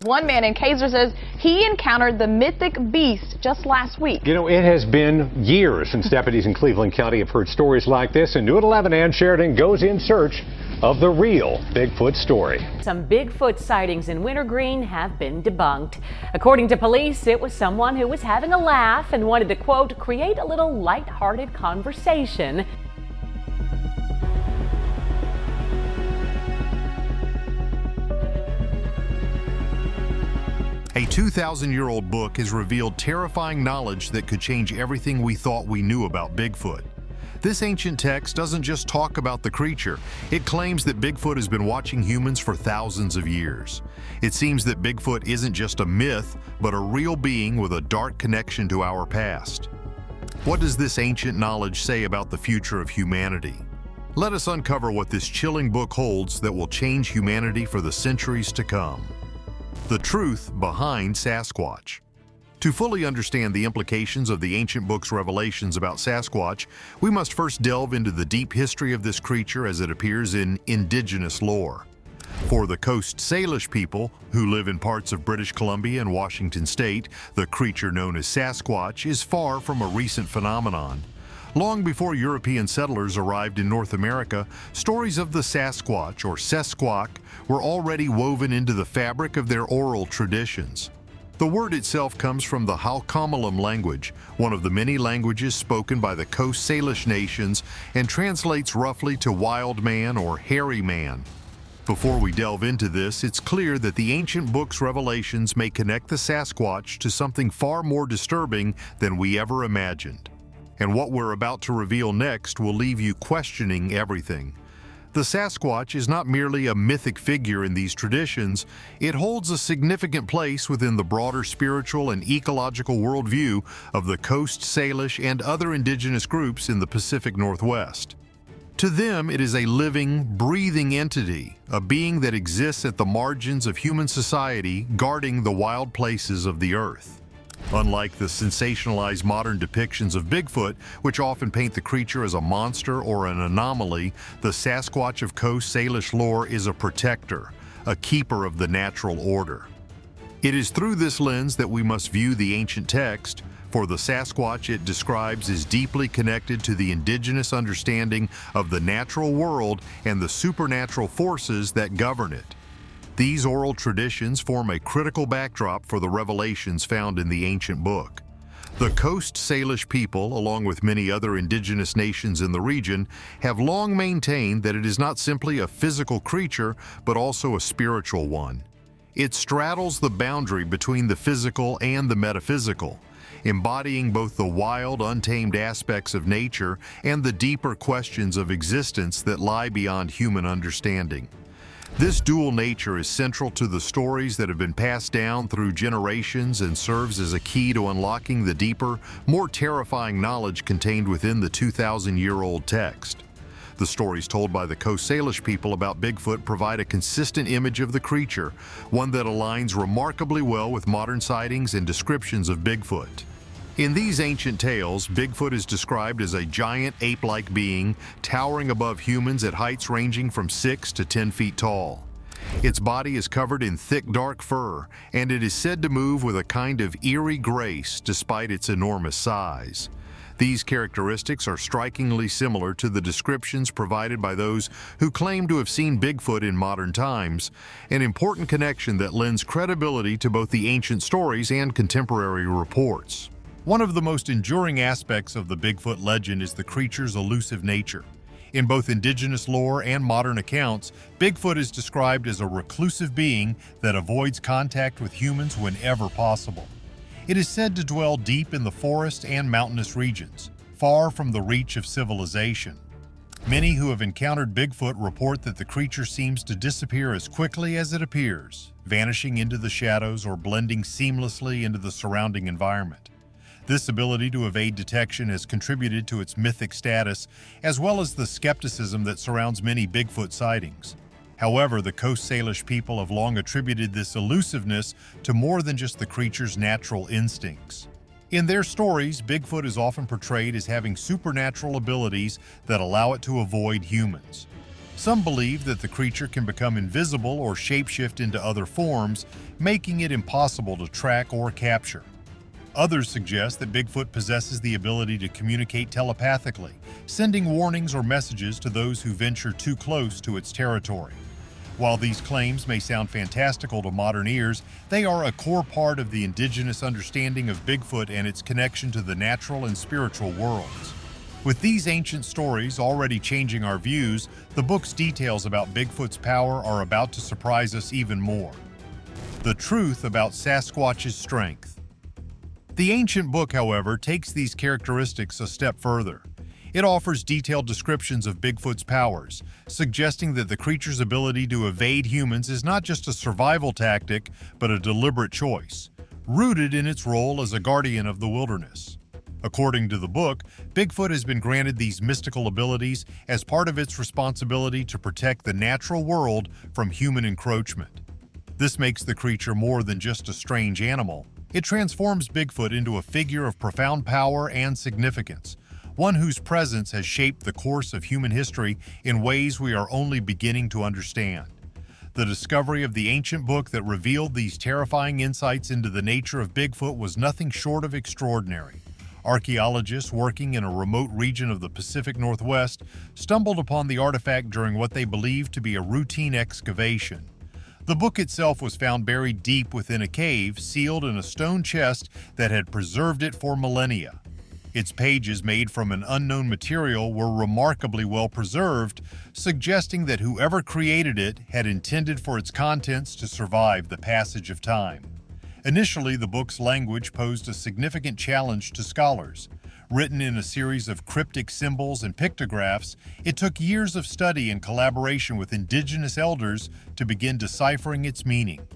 One man in Kaiser says he encountered the mythic beast just last week. You know, it has been years since deputies in Cleveland County have heard stories like this, and New at 11 Ann Sheridan goes in search of the real Bigfoot story. Some Bigfoot sightings in Wintergreen have been debunked. According to police, it was someone who was having a laugh and wanted to, quote, create a little lighthearted conversation. A 2,000-year-old book has revealed terrifying knowledge that could change everything we thought we knew about Bigfoot. This ancient text doesn't just talk about the creature, it claims that Bigfoot has been watching humans for thousands of years. It seems that Bigfoot isn't just a myth, but a real being with a dark connection to our past. What does this ancient knowledge say about the future of humanity? Let us uncover what this chilling book holds that will change humanity for the centuries to come. The truth behind Sasquatch. To fully understand the implications of the ancient book's revelations about Sasquatch, we must first delve into the deep history of this creature as it appears in indigenous lore. For the Coast Salish people, who live in parts of British Columbia and Washington state, the creature known as Sasquatch is far from a recent phenomenon. Long before European settlers arrived in North America, stories of the Sasquatch, or Sesquak, were already woven into the fabric of their oral traditions. The word itself comes from the Halkomelem language, one of the many languages spoken by the Coast Salish nations, and translates roughly to wild man or hairy man. Before we delve into this, it's clear that the ancient book's revelations may connect the Sasquatch to something far more disturbing than we ever imagined. And what we're about to reveal next will leave you questioning everything. The Sasquatch is not merely a mythic figure in these traditions, it holds a significant place within the broader spiritual and ecological worldview of the Coast Salish and other indigenous groups in the Pacific Northwest. To them, it is a living, breathing entity, a being that exists at the margins of human society, guarding the wild places of the earth. Unlike the sensationalized modern depictions of Bigfoot, which often paint the creature as a monster or an anomaly, the Sasquatch of Coast Salish lore is a protector, a keeper of the natural order. It is through this lens that we must view the ancient text, for the Sasquatch it describes is deeply connected to the indigenous understanding of the natural world and the supernatural forces that govern it. These oral traditions form a critical backdrop for the revelations found in the ancient book. The Coast Salish people, along with many other indigenous nations in the region, have long maintained that it is not simply a physical creature, but also a spiritual one. It straddles the boundary between the physical and the metaphysical, embodying both the wild, untamed aspects of nature and the deeper questions of existence that lie beyond human understanding. This dual nature is central to the stories that have been passed down through generations and serves as a key to unlocking the deeper, more terrifying knowledge contained within the 2,000-year-old text. The stories told by the Coast Salish people about Bigfoot provide a consistent image of the creature, one that aligns remarkably well with modern sightings and descriptions of Bigfoot. In these ancient tales, Bigfoot is described as a giant ape-like being towering above humans at heights ranging from 6 to 10 feet tall. Its body is covered in thick dark fur, and it is said to move with a kind of eerie grace despite its enormous size. These characteristics are strikingly similar to the descriptions provided by those who claim to have seen Bigfoot in modern times, an important connection that lends credibility to both the ancient stories and contemporary reports. One of the most enduring aspects of the Bigfoot legend is the creature's elusive nature. In both indigenous lore and modern accounts, Bigfoot is described as a reclusive being that avoids contact with humans whenever possible. It is said to dwell deep in the forest and mountainous regions, far from the reach of civilization. Many who have encountered Bigfoot report that the creature seems to disappear as quickly as it appears, vanishing into the shadows or blending seamlessly into the surrounding environment. This ability to evade detection has contributed to its mythic status, as well as the skepticism that surrounds many Bigfoot sightings. However, the Coast Salish people have long attributed this elusiveness to more than just the creature's natural instincts. In their stories, Bigfoot is often portrayed as having supernatural abilities that allow it to avoid humans. Some believe that the creature can become invisible or shapeshift into other forms, making it impossible to track or capture. Others suggest that Bigfoot possesses the ability to communicate telepathically, sending warnings or messages to those who venture too close to its territory. While these claims may sound fantastical to modern ears, they are a core part of the indigenous understanding of Bigfoot and its connection to the natural and spiritual worlds. With these ancient stories already changing our views, the book's details about Bigfoot's power are about to surprise us even more. The truth about Sasquatch's strength. The ancient book, however, takes these characteristics a step further. It offers detailed descriptions of Bigfoot's powers, suggesting that the creature's ability to evade humans is not just a survival tactic, but a deliberate choice, rooted in its role as a guardian of the wilderness. According to the book, Bigfoot has been granted these mystical abilities as part of its responsibility to protect the natural world from human encroachment. This makes the creature more than just a strange animal. It transforms Bigfoot into a figure of profound power and significance, one whose presence has shaped the course of human history in ways we are only beginning to understand. The discovery of the ancient book that revealed these terrifying insights into the nature of Bigfoot was nothing short of extraordinary. Archaeologists working in a remote region of the Pacific Northwest stumbled upon the artifact during what they believed to be a routine excavation. The book itself was found buried deep within a cave, sealed in a stone chest that had preserved it for millennia. Its pages, made from an unknown material, were remarkably well preserved, suggesting that whoever created it had intended for its contents to survive the passage of time. Initially, the book's language posed a significant challenge to scholars. Written in a series of cryptic symbols and pictographs, it took years of study and collaboration with indigenous elders to begin deciphering its meaning.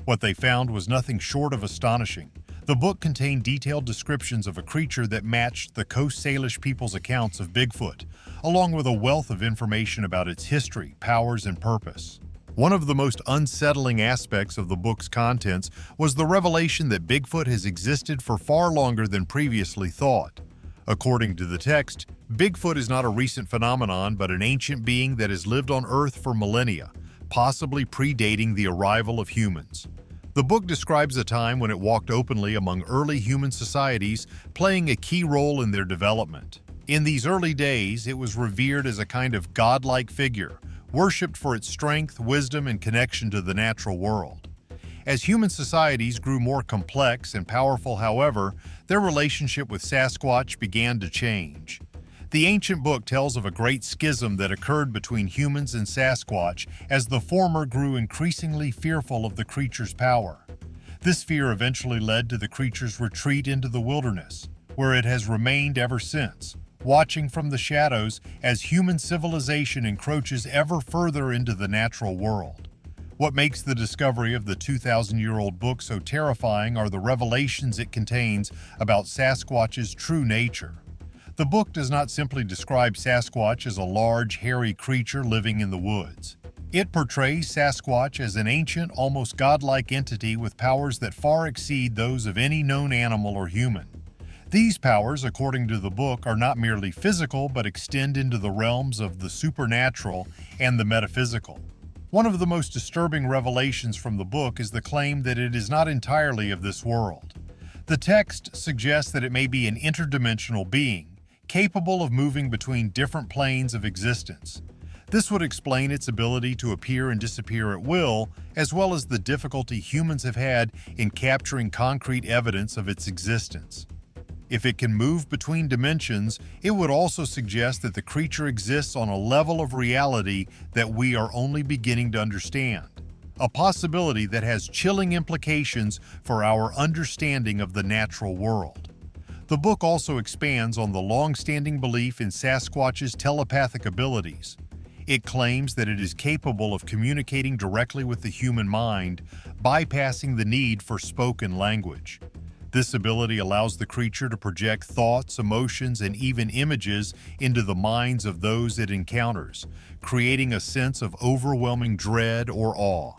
What they found was nothing short of astonishing. The book contained detailed descriptions of a creature that matched the Coast Salish people's accounts of Bigfoot, along with a wealth of information about its history, powers, and purpose. One of the most unsettling aspects of the book's contents was the revelation that Bigfoot has existed for far longer than previously thought. According to the text, Bigfoot is not a recent phenomenon but an ancient being that has lived on Earth for millennia, possibly predating the arrival of humans. The book describes a time when it walked openly among early human societies, playing a key role in their development. In these early days, it was revered as a kind of godlike figure, worshipped for its strength, wisdom, and connection to the natural world. As human societies grew more complex and powerful, however, their relationship with Sasquatch began to change. The ancient book tells of a great schism that occurred between humans and Sasquatch as the former grew increasingly fearful of the creature's power. This fear eventually led to the creature's retreat into the wilderness, where it has remained ever since, watching from the shadows as human civilization encroaches ever further into the natural world. What makes the discovery of the 2,000-year-old book so terrifying are the revelations it contains about Sasquatch's true nature. The book does not simply describe Sasquatch as a large, hairy creature living in the woods. It portrays Sasquatch as an ancient, almost godlike entity with powers that far exceed those of any known animal or human. These powers, according to the book, are not merely physical but extend into the realms of the supernatural and the metaphysical. One of the most disturbing revelations from the book is the claim that it is not entirely of this world. The text suggests that it may be an interdimensional being, capable of moving between different planes of existence. This would explain its ability to appear and disappear at will, as well as the difficulty humans have had in capturing concrete evidence of its existence. If it can move between dimensions, it would also suggest that the creature exists on a level of reality that we are only beginning to understand, a possibility that has chilling implications for our understanding of the natural world. The book also expands on the long-standing belief in Sasquatch's telepathic abilities. It claims that it is capable of communicating directly with the human mind, bypassing the need for spoken language. This ability allows the creature to project thoughts, emotions, and even images into the minds of those it encounters, creating a sense of overwhelming dread or awe.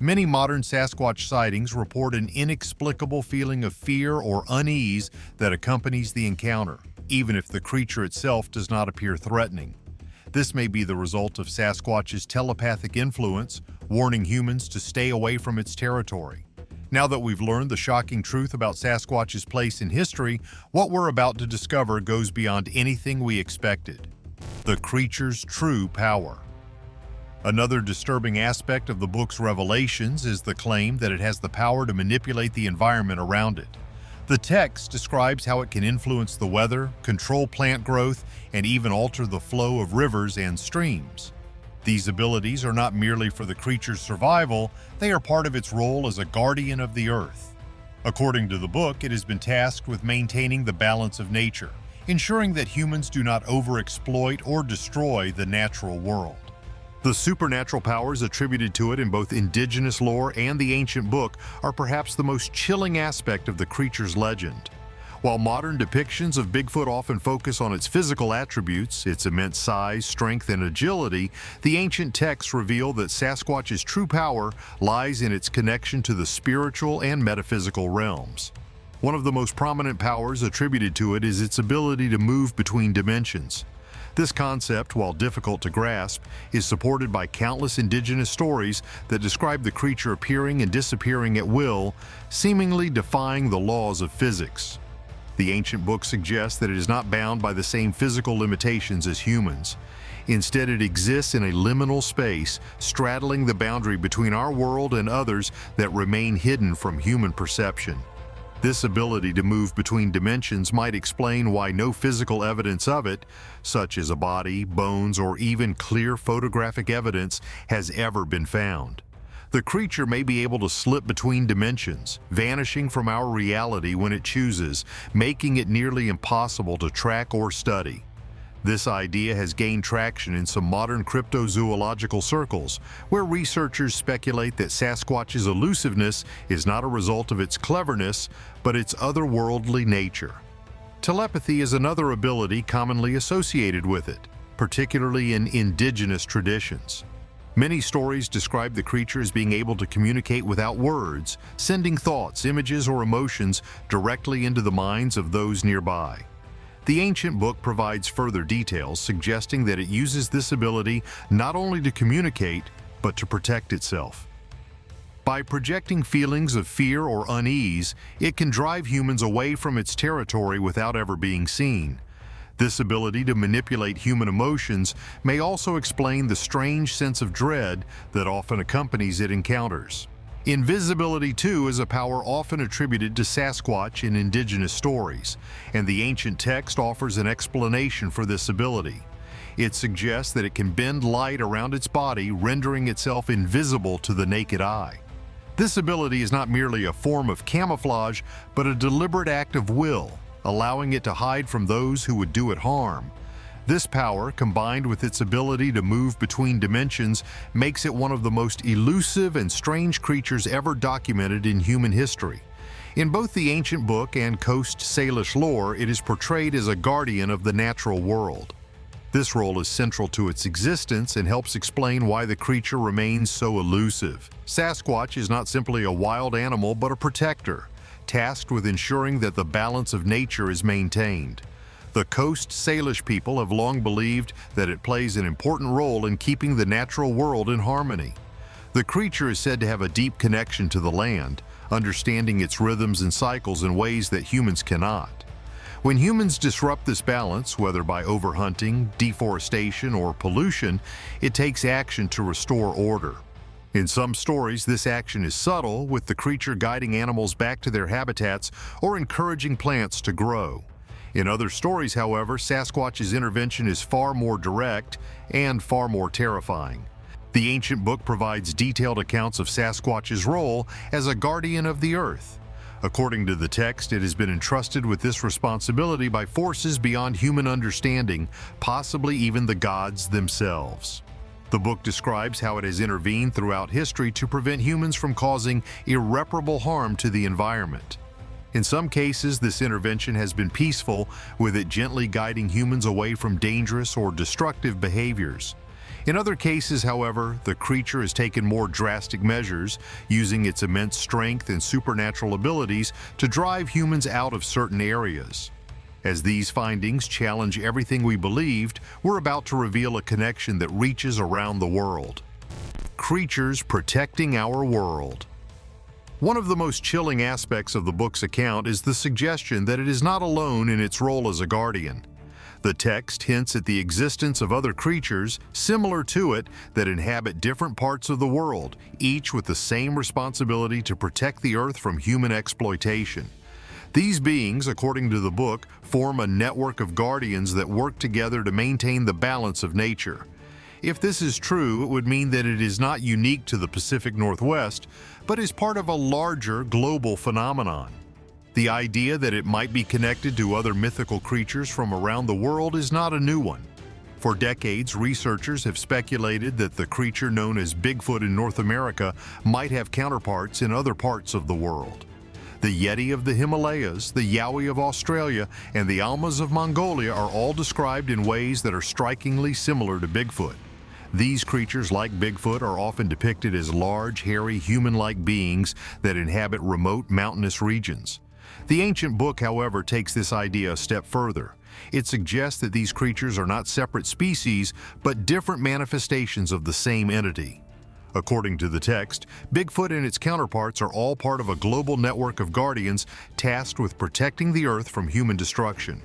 Many modern Sasquatch sightings report an inexplicable feeling of fear or unease that accompanies the encounter, even if the creature itself does not appear threatening. This may be the result of Sasquatch's telepathic influence, warning humans to stay away from its territory. Now that we've learned the shocking truth about Sasquatch's place in history, what we're about to discover goes beyond anything we expected. The creature's true power. Another disturbing aspect of the book's revelations is the claim that it has the power to manipulate the environment around it. The text describes how it can influence the weather, control plant growth, and even alter the flow of rivers and streams. These abilities are not merely for the creature's survival, they are part of its role as a guardian of the earth. According to the book, it has been tasked with maintaining the balance of nature, ensuring that humans do not overexploit or destroy the natural world. The supernatural powers attributed to it in both indigenous lore and the ancient book are perhaps the most chilling aspect of the creature's legend. While modern depictions of Bigfoot often focus on its physical attributes, its immense size, strength, and agility, the ancient texts reveal that Sasquatch's true power lies in its connection to the spiritual and metaphysical realms. One of the most prominent powers attributed to it is its ability to move between dimensions. This concept, while difficult to grasp, is supported by countless indigenous stories that describe the creature appearing and disappearing at will, seemingly defying the laws of physics. The ancient book suggests that it is not bound by the same physical limitations as humans. Instead, it exists in a liminal space, straddling the boundary between our world and others that remain hidden from human perception. This ability to move between dimensions might explain why no physical evidence of it, such as a body, bones, or even clear photographic evidence, has ever been found. The creature may be able to slip between dimensions, vanishing from our reality when it chooses, making it nearly impossible to track or study. This idea has gained traction in some modern cryptozoological circles, where researchers speculate that Sasquatch's elusiveness is not a result of its cleverness, but its otherworldly nature. Telepathy is another ability commonly associated with it, particularly in indigenous traditions. Many stories describe the creature as being able to communicate without words, sending thoughts, images, or emotions directly into the minds of those nearby. The ancient book provides further details, suggesting that it uses this ability not only to communicate, but to protect itself. By projecting feelings of fear or unease, it can drive humans away from its territory without ever being seen. This ability to manipulate human emotions may also explain the strange sense of dread that often accompanies its encounters. Invisibility, too, is a power often attributed to Sasquatch in indigenous stories, and the ancient text offers an explanation for this ability. It suggests that it can bend light around its body, rendering itself invisible to the naked eye. This ability is not merely a form of camouflage, but a deliberate act of will, allowing it to hide from those who would do it harm. This power, combined with its ability to move between dimensions, makes it one of the most elusive and strange creatures ever documented in human history. In both the ancient book and Coast Salish lore, it is portrayed as a guardian of the natural world. This role is central to its existence and helps explain why the creature remains so elusive. Sasquatch is not simply a wild animal, but a protector, tasked with ensuring that the balance of nature is maintained. The Coast Salish people have long believed that it plays an important role in keeping the natural world in harmony. The creature is said to have a deep connection to the land, understanding its rhythms and cycles in ways that humans cannot. When humans disrupt this balance, whether by overhunting, deforestation, or pollution, it takes action to restore order. In some stories, this action is subtle, with the creature guiding animals back to their habitats or encouraging plants to grow. In other stories, however, Sasquatch's intervention is far more direct and far more terrifying. The ancient book provides detailed accounts of Sasquatch's role as a guardian of the earth. According to the text, it has been entrusted with this responsibility by forces beyond human understanding, possibly even the gods themselves. The book describes how it has intervened throughout history to prevent humans from causing irreparable harm to the environment. In some cases, this intervention has been peaceful, with it gently guiding humans away from dangerous or destructive behaviors. In other cases, however, the creature has taken more drastic measures, using its immense strength and supernatural abilities to drive humans out of certain areas. As these findings challenge everything we believed, we're about to reveal a connection that reaches around the world. Creatures protecting our world. One of the most chilling aspects of the book's account is the suggestion that it is not alone in its role as a guardian. The text hints at the existence of other creatures similar to it that inhabit different parts of the world, each with the same responsibility to protect the Earth from human exploitation. These beings, according to the book, form a network of guardians that work together to maintain the balance of nature. If this is true, it would mean that it is not unique to the Pacific Northwest, but is part of a larger global phenomenon. The idea that it might be connected to other mythical creatures from around the world is not a new one. For decades, researchers have speculated that the creature known as Bigfoot in North America might have counterparts in other parts of the world. The Yeti of the Himalayas, the Yowie of Australia, and the Almas of Mongolia are all described in ways that are strikingly similar to Bigfoot. These creatures, like Bigfoot, are often depicted as large, hairy, human-like beings that inhabit remote mountainous regions. The ancient book, however, takes this idea a step further. It suggests that these creatures are not separate species, but different manifestations of the same entity. According to the text, Bigfoot and its counterparts are all part of a global network of guardians tasked with protecting the Earth from human destruction.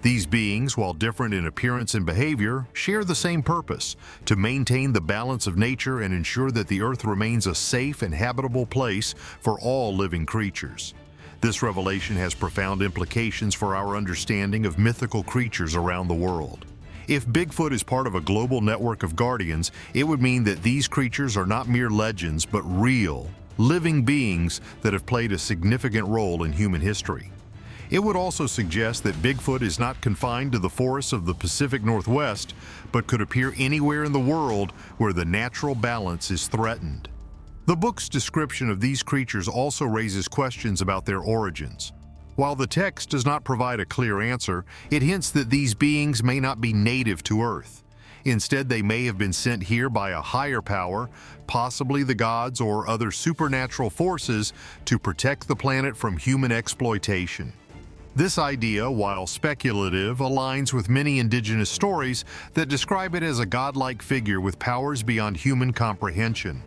These beings, while different in appearance and behavior, share the same purpose: to maintain the balance of nature and ensure that the Earth remains a safe and habitable place for all living creatures. This revelation has profound implications for our understanding of mythical creatures around the world. If Bigfoot is part of a global network of guardians, it would mean that these creatures are not mere legends, but real, living beings that have played a significant role in human history. It would also suggest that Bigfoot is not confined to the forests of the Pacific Northwest, but could appear anywhere in the world where the natural balance is threatened. The book's description of these creatures also raises questions about their origins. While the text does not provide a clear answer, it hints that these beings may not be native to Earth. Instead, they may have been sent here by a higher power, possibly the gods or other supernatural forces, to protect the planet from human exploitation. This idea, while speculative, aligns with many indigenous stories that describe it as a godlike figure with powers beyond human comprehension.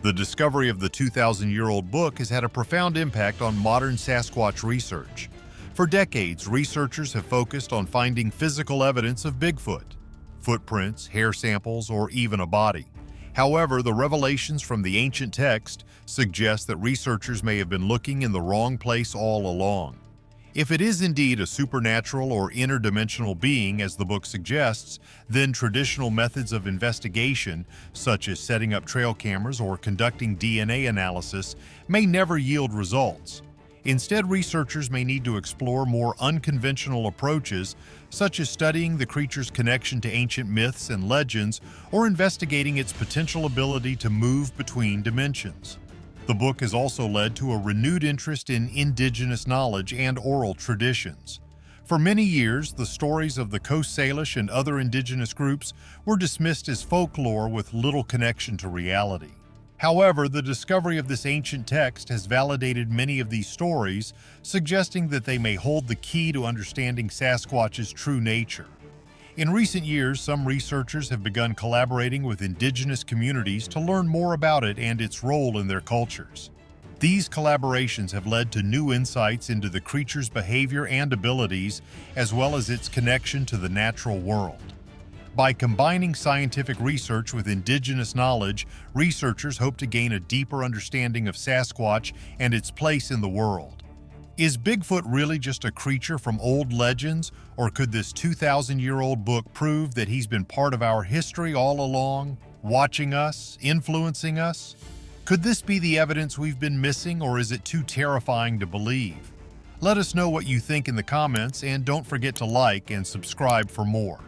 The discovery of the 2,000-year-old book has had a profound impact on modern Sasquatch research. For decades, researchers have focused on finding physical evidence of Bigfoot: footprints, hair samples, or even a body. However, the revelations from the ancient text suggest that researchers may have been looking in the wrong place all along. If it is indeed a supernatural or interdimensional being, as the book suggests, then traditional methods of investigation, such as setting up trail cameras or conducting DNA analysis, may never yield results. Instead, researchers may need to explore more unconventional approaches, such as studying the creature's connection to ancient myths and legends, or investigating its potential ability to move between dimensions. The book has also led to a renewed interest in indigenous knowledge and oral traditions. For many years, the stories of the Coast Salish and other indigenous groups were dismissed as folklore with little connection to reality. However, the discovery of this ancient text has validated many of these stories, suggesting that they may hold the key to understanding Sasquatch's true nature. In recent years, some researchers have begun collaborating with indigenous communities to learn more about it and its role in their cultures. These collaborations have led to new insights into the creature's behavior and abilities, as well as its connection to the natural world. By combining scientific research with indigenous knowledge, researchers hope to gain a deeper understanding of Sasquatch and its place in the world. Is Bigfoot really just a creature from old legends, or could this 2,000-year-old book prove that he's been part of our history all along, watching us, influencing us? Could this be the evidence we've been missing, or is it too terrifying to believe? Let us know what you think in the comments, and don't forget to like and subscribe for more.